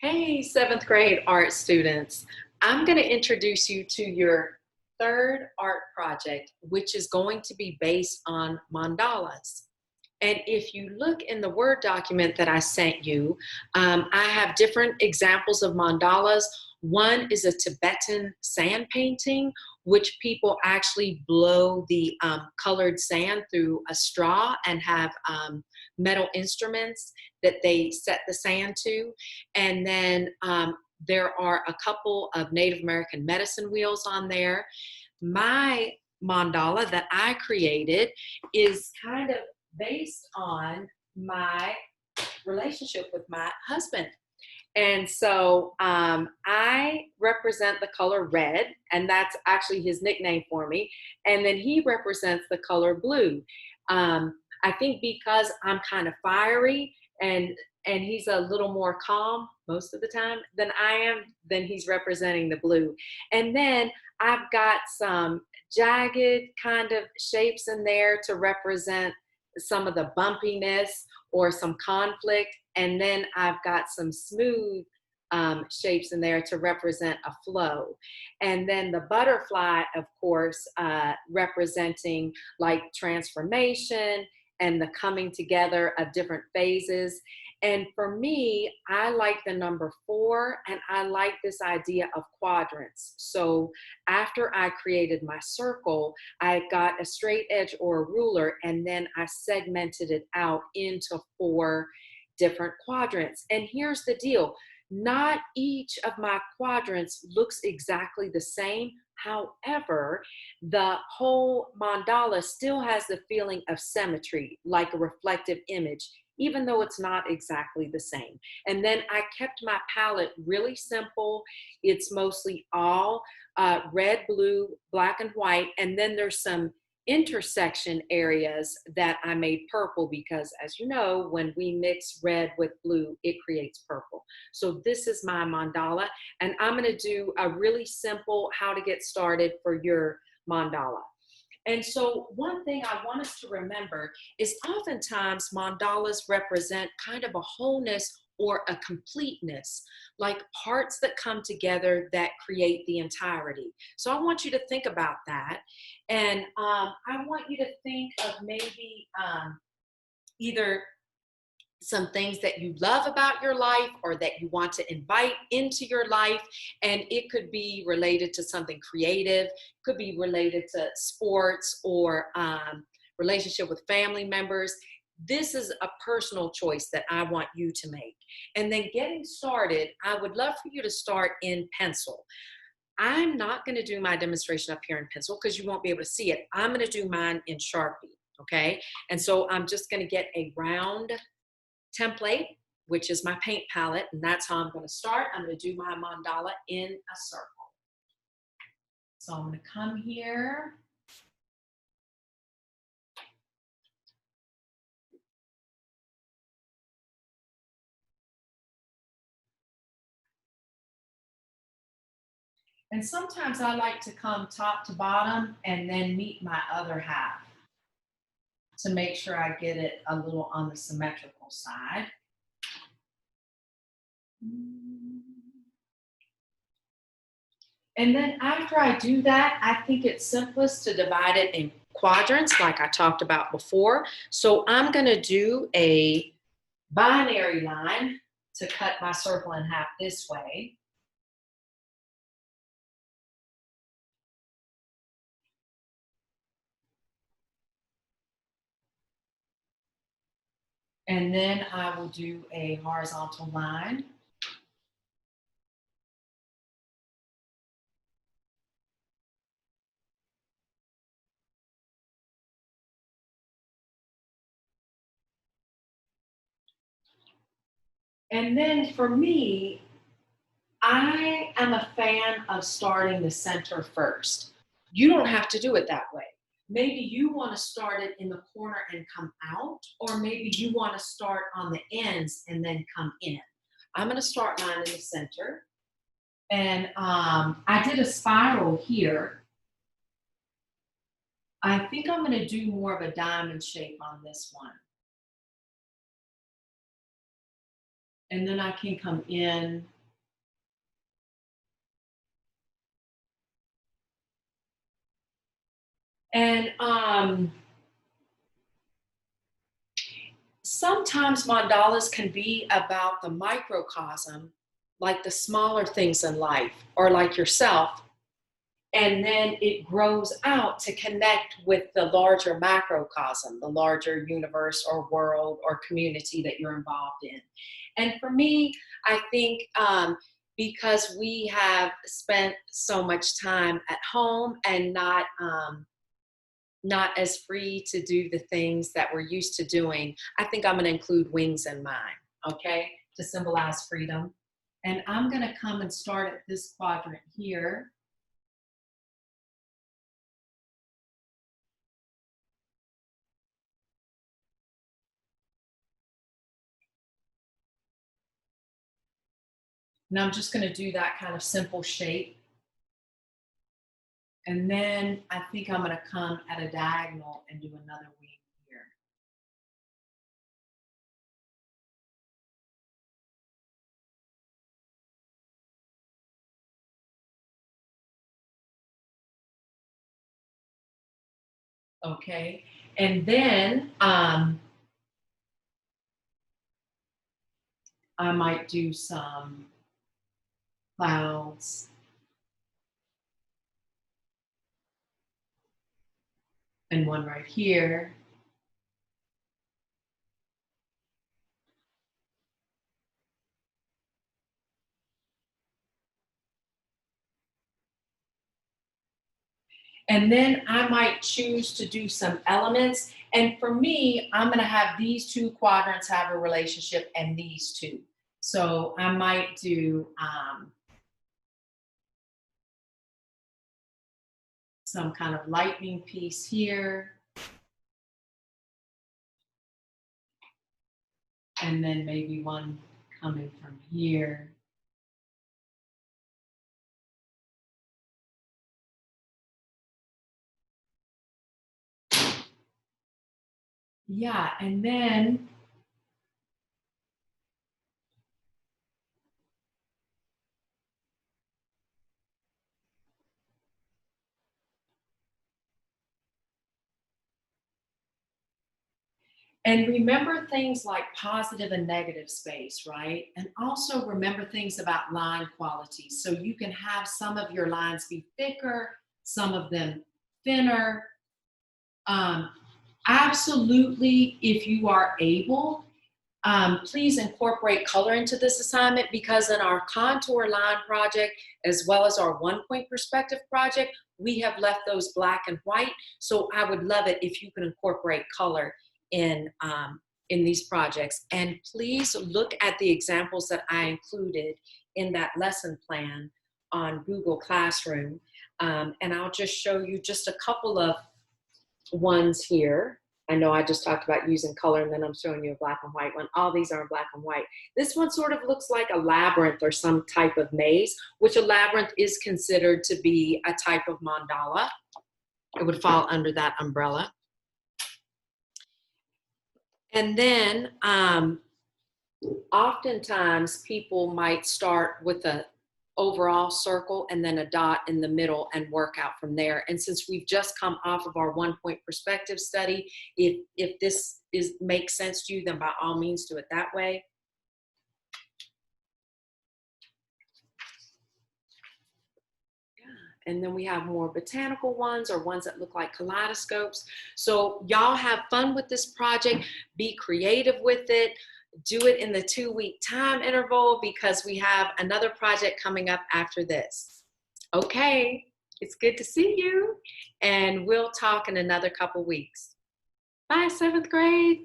Hey, seventh grade art students. I'm going to introduce you to your third art project, which is going to be based on mandalas. And if you look in the Word document that I sent you, I have different examples of mandalas. One is a Tibetan sand painting, which people actually blow the colored sand through a straw and have metal instruments that they set the sand to. And then there are a couple of Native American medicine wheels on there. My mandala that I created is kind of based on my relationship with my husband. And so I represent the color red, and that's actually his nickname for me. And then he represents the color blue. I think because I'm kind of fiery and he's a little more calm most of the time than I am, then he's representing the blue. And then I've got some jagged kind of shapes in there to represent some of the bumpiness or some conflict. And then I've got some smooth shapes in there to represent a flow. And then the butterfly, of course, representing like transformation and the coming together of different phases. And for me, I like the number 4, and I like this idea of quadrants. So after I created my circle, I got a straight edge or a ruler, and then I segmented it out into 4 different quadrants. And here's the deal. Not each of my quadrants looks exactly the same. However, the whole mandala still has the feeling of symmetry, like a reflective image, even though it's not exactly the same. And then I kept my palette really simple. It's mostly all red, blue, black, and white. And then there's some intersection areas that I made purple because, as you know, when we mix red with blue, it creates purple. So this is my mandala, and I'm going to do a really simple how to get started for your mandala. And so one thing I want us to remember is oftentimes mandalas represent kind of a wholeness or a completeness, like parts that come together that create the entirety. So I want you to think about that. And I want you to think of maybe either some things that you love about your life or that you want to invite into your life. And it could be related to something creative, could be related to sports or relationship with family members. This is a personal choice that I want you to make. And then getting started, I would love for you to start in pencil. I'm not going to do my demonstration up here in pencil because you won't be able to see it. I'm going to do mine in Sharpie, okay? And so I'm just going to get a round template, which is my paint palette, and that's how I'm going to start. I'm going to do my mandala in a circle. So I'm going to come here. And sometimes I like to come top to bottom and then meet my other half to make sure I get it a little on the symmetrical side. And then after I do that, I think it's simplest to divide it in quadrants like I talked about before. So I'm going to do a binary line to cut my circle in half this way. And then I will do a horizontal line. And then for me, I am a fan of starting the center first. You don't have to do it that way. Maybe you want to start it in the corner and come out, or maybe you want to start on the ends and then come in. I'm going to start mine in the center. And I did a spiral here. I think I'm going to do more of a diamond shape on this one. And then I can come in And sometimes mandalas can be about the microcosm, like the smaller things in life, or like yourself. And then it grows out to connect with the larger macrocosm, the larger universe or world or community that you're involved in. And for me, I think because we have spent so much time at home and not as free to do the things that we're used to doing, I think I'm going to include wings in mine, okay, to symbolize freedom. And I'm going to come and start at this quadrant here. And I'm just going to do that kind of simple shape. And then I think I'm going to come at a diagonal and do another wing here. Okay. And then I might do some clouds. And one right here. And then I might choose to do some elements. And for me, I'm going to have these two quadrants have a relationship and these two. So I might do some kind of lightning piece here. And then maybe one coming from here. Yeah, and then and remember things like positive and negative space, right? And also remember things about line quality. So you can have some of your lines be thicker, some of them thinner. Absolutely, if you are able, please incorporate color into this assignment, because in our contour line project, as well as our 1-point perspective project, we have left those black and white. So I would love it if you can incorporate color in these projects. And please look at the examples that I included in that lesson plan on Google Classroom. And I'll just show you just a couple of ones here. I know I just talked about using color, and then I'm showing you a black and white one. All these are in black and white. This one sort of looks like a labyrinth or some type of maze, which a labyrinth is considered to be a type of mandala. It would fall under that umbrella. And then oftentimes people might start with a overall circle and then a dot in the middle and work out from there. And since we've just come off of our 1-point perspective study, if this makes sense to you, then by all means do it that way. And then we have more botanical ones, or ones that look like kaleidoscopes. So y'all have fun with this project, be creative with it. Do it in the 2-week time interval, because we have another project coming up after this. Okay, it's good to see you, and we'll talk in another couple weeks. Bye, 7th grade.